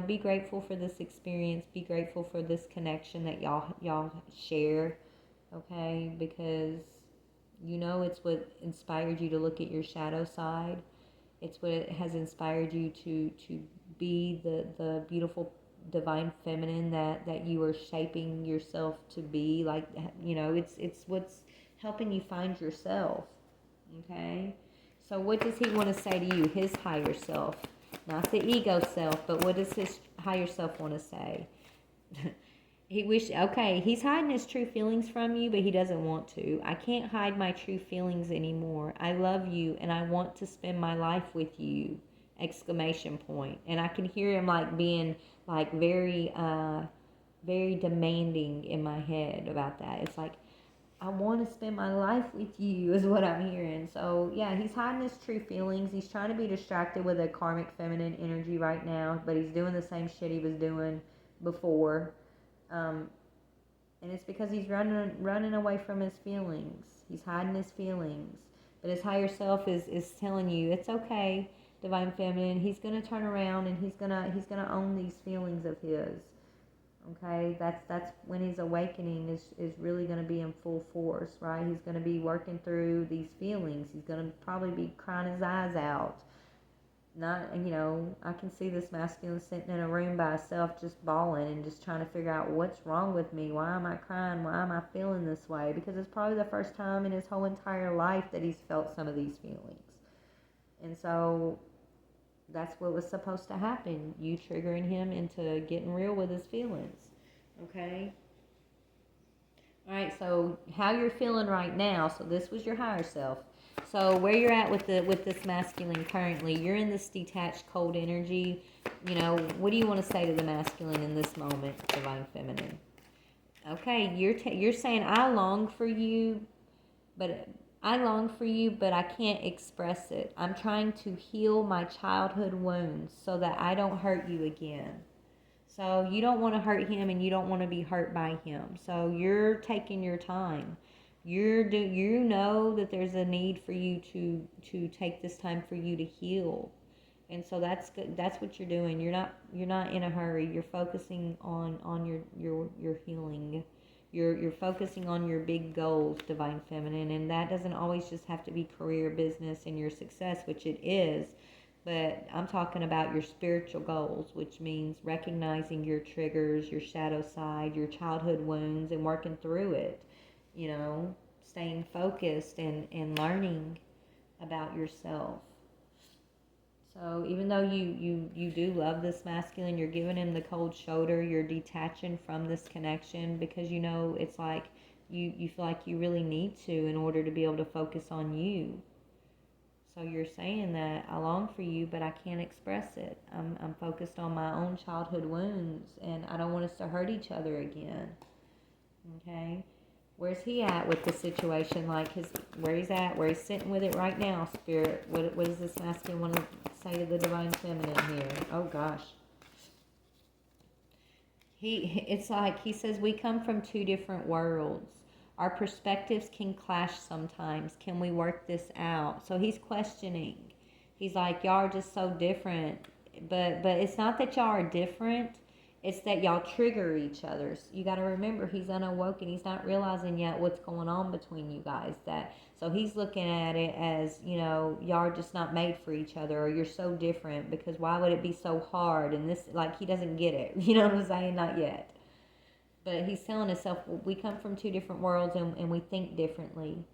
be grateful for this experience. Be grateful for this connection that y'all share, okay? Because it's what inspired you to look at your shadow side. It's what has inspired you to be the beautiful divine feminine that you are shaping yourself to be. Like, it's what's helping you find yourself, okay? So what does he want to say to you, his higher self? Not the ego self, but what does his higher self want to say? He's hiding his true feelings from you, but he doesn't want to. I can't hide my true feelings anymore. I love you and I want to spend my life with you! Exclamation point. And I can hear him like being like very, very demanding in my head about that. It's like, I want to spend my life with you is what I'm hearing. So yeah, he's hiding his true feelings. He's trying to be distracted with a karmic feminine energy right now, but he's doing the same shit he was doing before. And it's because he's running away from his feelings. He's hiding his feelings. But his higher self is telling you, it's okay, divine feminine. He's gonna turn around and he's gonna own these feelings of his. Okay, that's when his awakening is really going to be in full force, right? He's going to be working through these feelings. He's going to probably be crying his eyes out. Not, I can see this masculine sitting in a room by himself just bawling and just trying to figure out what's wrong with me. Why am I crying? Why am I feeling this way? Because it's probably the first time in his whole entire life that he's felt some of these feelings. And so that's what was supposed to happen. You triggering him into getting real with his feelings. Okay? All right, so how you're feeling right now. So this was your higher self. So where you're at with this masculine currently, you're in this detached, cold energy. What do you want to say to the masculine in this moment, divine feminine? Okay, you're saying I long for you, but I can't express it. I'm trying to heal my childhood wounds so that I don't hurt you again. So you don't want to hurt him and you don't want to be hurt by him. So you're taking your time. You know that there's a need for you to take this time for you to heal. And so that's good. That's what you're doing. You're not in a hurry. You're focusing on your healing. You're focusing on your big goals, divine feminine, and that doesn't always just have to be career, business, and your success, which it is. But I'm talking about your spiritual goals, which means recognizing your triggers, your shadow side, your childhood wounds, and working through it. Staying focused and learning about yourself. So even though you do love this masculine, you're giving him the cold shoulder, you're detaching from this connection because it's like you feel like you really need to in order to be able to focus on you. So you're saying that I long for you, but I can't express it. I'm focused on my own childhood wounds, and I don't want us to hurt each other again. Okay? Where's he at with the situation? Where he's at, where he's sitting with it right now, Spirit. What does this masculine want to say to the divine feminine here? Oh gosh. It's like he says we come from two different worlds. Our perspectives can clash sometimes. Can we work this out? So he's questioning. He's like, y'all are just so different. But it's not that y'all are different. It's that y'all trigger each other. So you got to remember he's unawoken. He's not realizing yet what's going on between you guys. So he's looking at it as, y'all are just not made for each other, or you're so different because why would it be so hard? And this, like, he doesn't get it. You know what I'm saying? Not yet. But he's telling himself, well, we come from two different worlds and we think differently.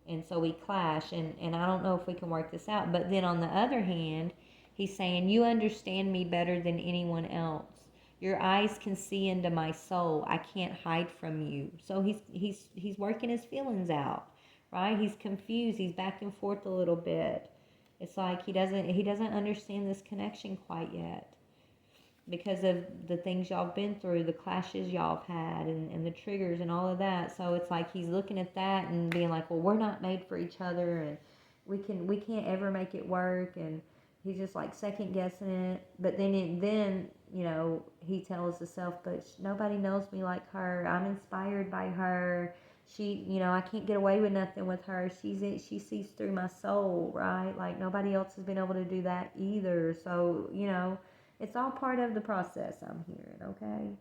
And so we clash. And I don't know if we can work this out. But then on the other hand, he's saying, you understand me better than anyone else. Your eyes can see into my soul. I can't hide from you. So he's working his feelings out, right? He's confused. He's back and forth a little bit. It's like he doesn't understand this connection quite yet because of the things y'all been through, the clashes y'all have had, and the triggers and all of that. So it's like he's looking at that and being like, well, we're not made for each other, and we can't ever make it work, and he's just like second guessing it. But then he tells himself, but nobody knows me like her. I'm inspired by her. I can't get away with nothing with her. She sees through my soul, right? Like nobody else has been able to do that either. So it's all part of the process, I'm hearing, okay?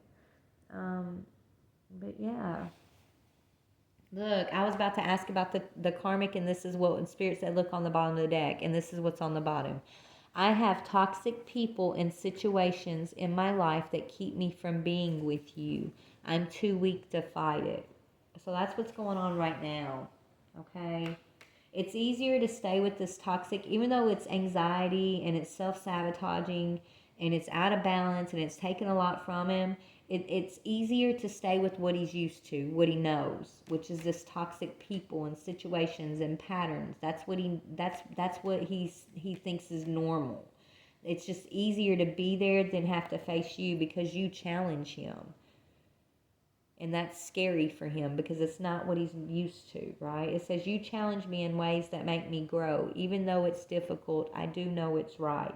But yeah. Look, I was about to ask about the karmic, and this is what Spirit said, look on the bottom of the deck, and this is what's on the bottom. I have toxic people and situations in my life that keep me from being with you. I'm too weak to fight it. So that's what's going on right now, okay? It's easier to stay with this toxic, even though it's anxiety and it's self-sabotaging and it's out of balance and it's taken a lot from him. It's easier to stay with what he's used to, what he knows, which is this toxic people and situations and patterns. That's what he thinks is normal. It's just easier to be there than have to face you because you challenge him. And that's scary for him because it's not what he's used to, right? It says, you challenge me in ways that make me grow. Even though it's difficult, I do know it's right.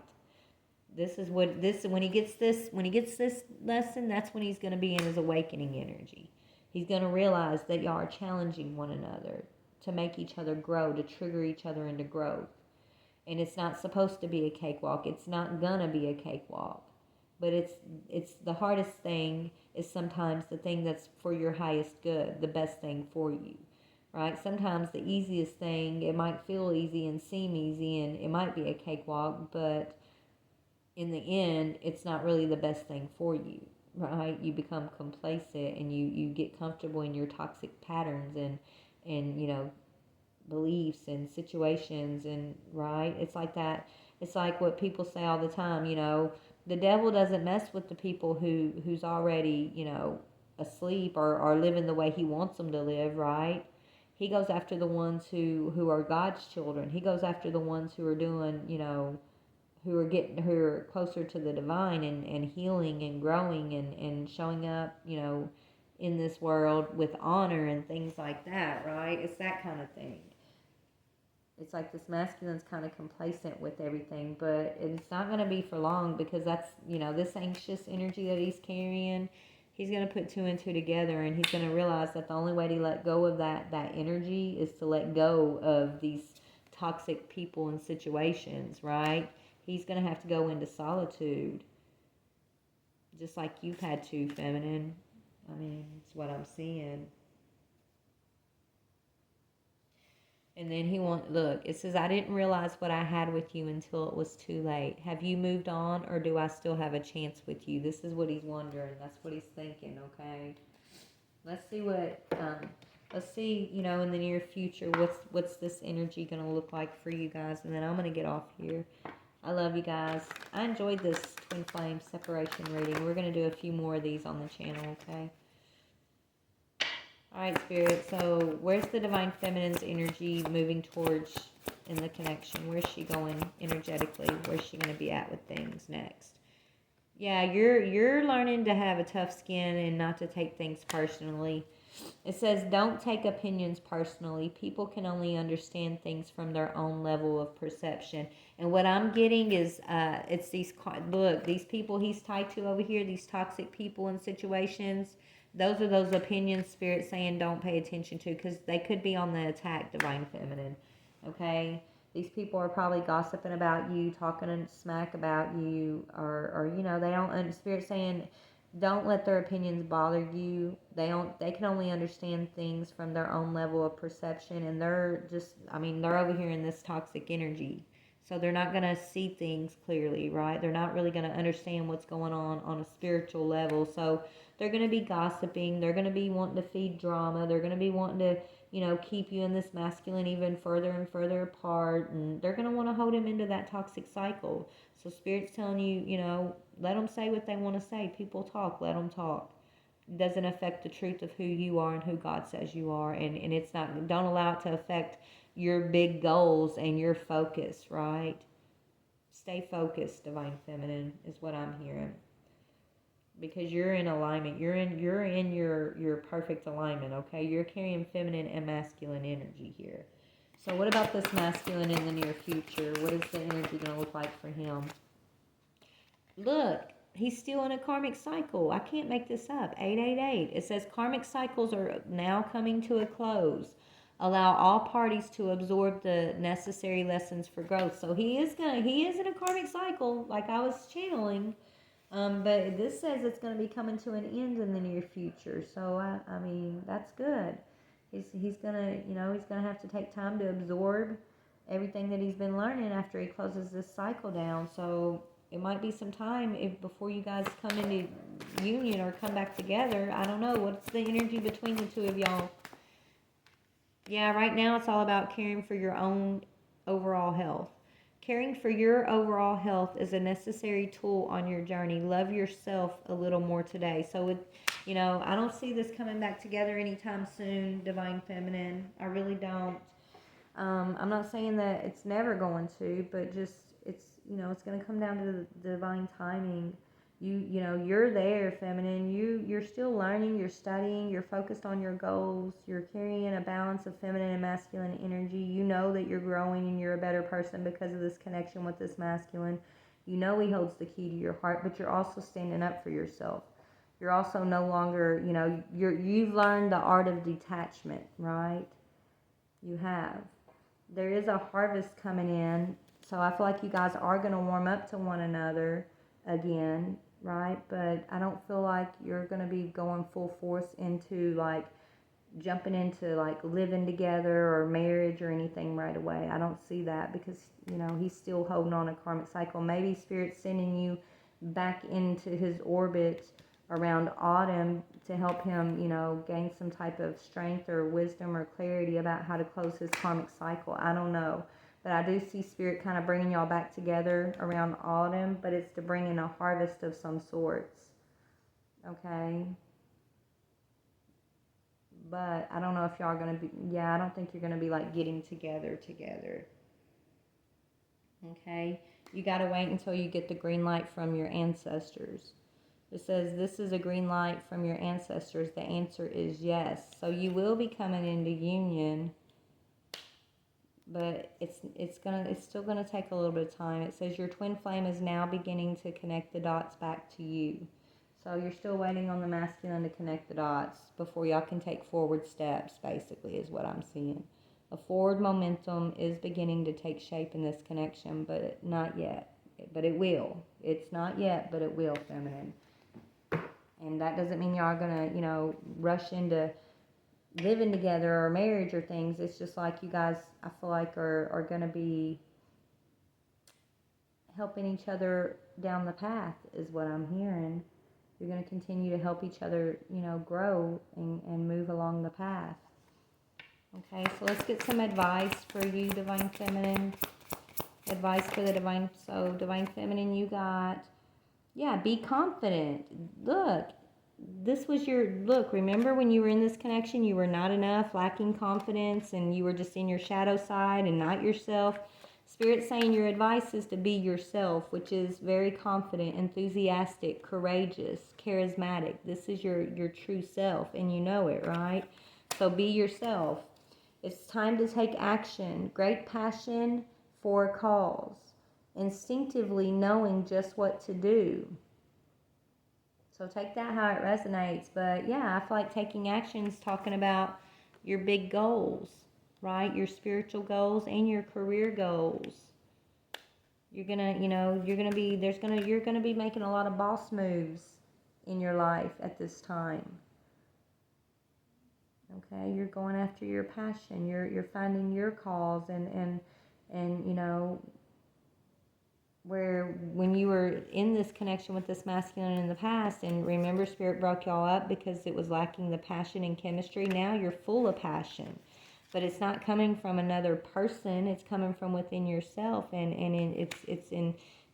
When he gets this lesson, that's when he's going to be in his awakening energy. He's going to realize that y'all are challenging one another to make each other grow, to trigger each other into growth. And it's not supposed to be a cakewalk. It's not going to be a cakewalk. But it's the hardest thing is sometimes the thing that's for your highest good, the best thing for you, right? Sometimes the easiest thing, it might feel easy and seem easy and it might be a cakewalk, but in the end, it's not really the best thing for you, right? You become complacent and you get comfortable in your toxic patterns and beliefs and situations, and right, it's like that. It's like what people say all the time, the devil doesn't mess with the people who's already asleep or living the way he wants them to live, right? He goes after the ones who are God's children. He goes after the ones who are doing, who are closer to the divine and healing and growing and showing up, in this world with honor and things like that, right? It's that kind of thing. It's like this masculine's kind of complacent with everything, but it's not going to be for long, because that's, this anxious energy that he's carrying, he's going to put two and two together, and he's going to realize that the only way to let go of that energy is to let go of these toxic people and situations, right? He's going to have to go into solitude, just like you've had to, feminine. I mean, it's what I'm seeing. And then look, it says, I didn't realize what I had with you until it was too late. Have you moved on, or do I still have a chance with you? This is what he's wondering. That's what he's thinking, okay? Let's see in the near future, what's this energy going to look like for you guys? And then I'm going to get off here. I love you guys. I enjoyed this twin flame separation reading. We're going to do a few more of these on the channel, okay? All right, Spirit. So where's the Divine Feminine's energy moving towards in the connection? Where's she going energetically? Where's she going to be at with things next? Yeah, you're learning to have a tough skin and not to take things personally. It says, don't take opinions personally. People can only understand things from their own level of perception. And what I'm getting is, it's these people he's tied to over here, these toxic people and situations. Those are those opinions Spirit saying don't pay attention to, because they could be on the attack, Divine Feminine. Okay? These people are probably gossiping about you, talking smack about you, or they don't. Spirit saying, don't let their opinions bother you. They can only understand things from their own level of perception, and they're over here in this toxic energy. So they're not going to see things clearly, right? They're not really going to understand what's going on a spiritual level. So they're going to be gossiping. They're going to be wanting to feed drama. They're going to be wanting to, keep you in this masculine even further and further apart. And they're going to want to hold him into that toxic cycle. So Spirit's telling you, let them say what they want to say. People talk. Let them talk. It doesn't affect the truth of who you are and who God says you are. And it's not, don't allow it to affect your big goals and your focus, right? Stay focused, Divine Feminine, is what I'm hearing. Because you're in alignment. You're in your perfect alignment, okay? You're carrying feminine and masculine energy here. So what about this masculine in the near future? What is the energy going to look like for him? Look, he's still in a karmic cycle. I can't make this up. 888. It says karmic cycles are now coming to a close. Allow all parties to absorb the necessary lessons for growth. So he is in a karmic cycle, like I was channeling. But this says it's going to be coming to an end in the near future. So I mean, that's good. He's gonna he's gonna have to take time to absorb everything that he's been learning after he closes this cycle down. So it might be some time before you guys come into union or come back together. I don't know. What's the energy between the two of y'all? Yeah, right now it's all about caring for your own overall health. Caring for your overall health is a necessary tool on your journey. Love yourself a little more today. So, I don't see this coming back together anytime soon, Divine Feminine. I really don't. I'm not saying that it's never going to, but just it's going to come down to the divine timing. You're there, feminine. You're still learning, you're studying, you're focused on your goals, you're carrying a balance of feminine and masculine energy. You know that you're growing and you're a better person because of this connection with this masculine. You know he holds the key to your heart, but you're also standing up for yourself. You're also no longer, you've learned the art of detachment, right? You have. There is a harvest coming in, so I feel like you guys are going to warm up to one another again. right? But I don't feel like you're going to be going full force into like jumping into like living together or marriage or anything right away. I don't see that because, you know, he's still holding on a karmic cycle. Maybe Spirit's sending you back into his orbit around autumn to help him, you know, gain some type of strength or wisdom or clarity about how to close his karmic cycle. I don't know. But I do see Spirit kind of bringing y'all back together around autumn, but it's to bring in a harvest of some sorts. Okay? But I don't know if y'all are going to be, yeah, I don't think you're going to be like getting together. Okay? You got to wait until you get the green light from your ancestors. It says this is a green light from your ancestors. The answer is yes. So you will be coming into union, but it's still gonna take a little bit of time. It says your twin flame is now beginning to connect the dots back to you. So you're still waiting on the masculine to connect the dots before y'all can take forward steps, basically, is what I'm seeing. A forward momentum is beginning to take shape in this connection, but not yet. But it will. It's not yet, but it will, feminine. And that doesn't mean y'all are gonna, you know, rush into living together or marriage or things. It's just like you guys, I feel like, are gonna be helping each other down the path, is what I'm hearing. You're going to continue to help each other, you know, grow and move along the path. Okay, so let's get some advice for you, Divine Feminine. Advice for the Divine, so Divine Feminine, you got, yeah, be confident. Look, this was your, look, remember when you were in this connection, you were not enough, lacking confidence, and you were just in your shadow side and not yourself. Spirit's saying your advice is to be yourself, which is very confident, enthusiastic, courageous, charismatic. This is your true self, and you know it, right? So be yourself. It's time to take action. Great passion for a cause. Instinctively knowing just what to do. So take that how it resonates. But yeah, I feel like taking action is talking about your big goals, right? Your spiritual goals and your career goals. You're gonna, you know, you're gonna be making a lot of boss moves in your life at this time. Okay, you're going after your passion. You're finding your cause and you know, where when you were in this connection with this masculine in the past, and remember Spirit broke y'all up because it was lacking the passion and chemistry. Now you're full of passion, but it's not coming from another person. It's coming from within yourself, and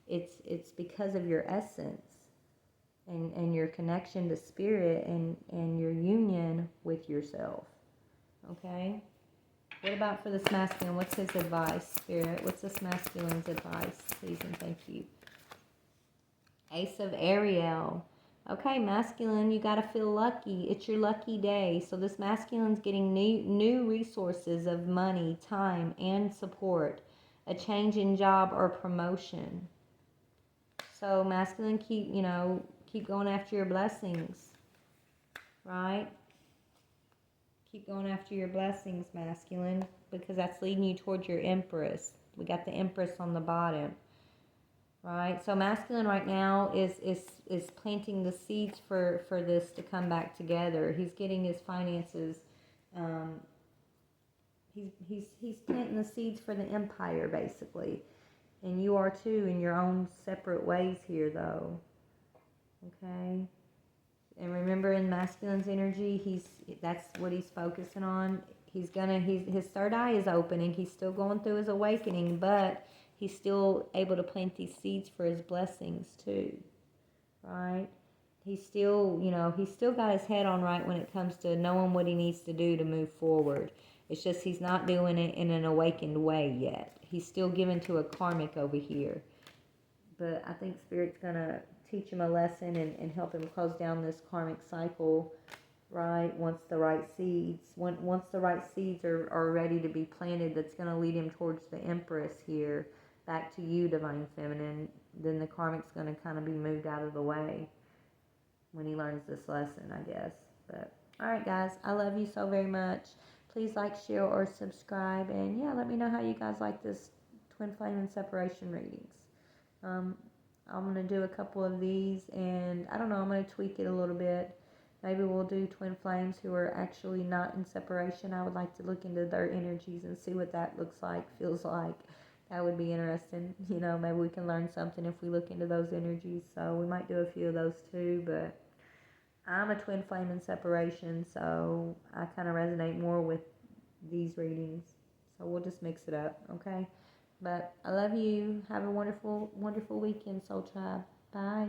it's because of your essence and your connection to Spirit and your union with yourself. Okay. What about for this masculine? What's his advice, Spirit? What's this masculine's advice? Please and thank you. Ace of Ariel. Okay, masculine, you got to feel lucky. It's your lucky day. So this masculine's getting new resources of money, time, and support. A change in job or promotion. So masculine, keep going after your blessings. Right? Keep going after your blessings, masculine, because that's leading you towards your Empress. We got the Empress on the bottom, right? So masculine right now is planting the seeds for this to come back together. He's getting his finances. He's planting the seeds for the empire, basically, and you are too in your own separate ways here, though. Okay. And remember, in masculine's energy, that's what he's focusing on. His third eye is open, and he's still going through his awakening, but he's still able to plant these seeds for his blessings too, right? He's still got his head on right when it comes to knowing what he needs to do to move forward. It's just he's not doing it in an awakened way yet. He's still given to a karmic over here. But I think Spirit's going to teach him a lesson and help him close down this karmic cycle, right? Once the right seeds are ready to be planted, that's going to lead him towards the Empress here, back to you, Divine Feminine. Then the karmic's going to kind of be moved out of the way when he learns this lesson, I guess. But all right, guys, I love you so very much. Please like, share, or subscribe, and yeah, let me know how you guys like this twin flame and separation readings. I'm going to do a couple of these, and I don't know, I'm going to tweak it a little bit. Maybe we'll do twin flames who are actually not in separation. I would like to look into their energies and see what that looks like, feels like. That would be interesting. You know, maybe we can learn something if we look into those energies. So we might do a few of those too, but I'm a twin flame in separation, so I kind of resonate more with these readings. So we'll just mix it up, okay? But I love you. Have a wonderful, wonderful weekend, Soul Tribe. Bye.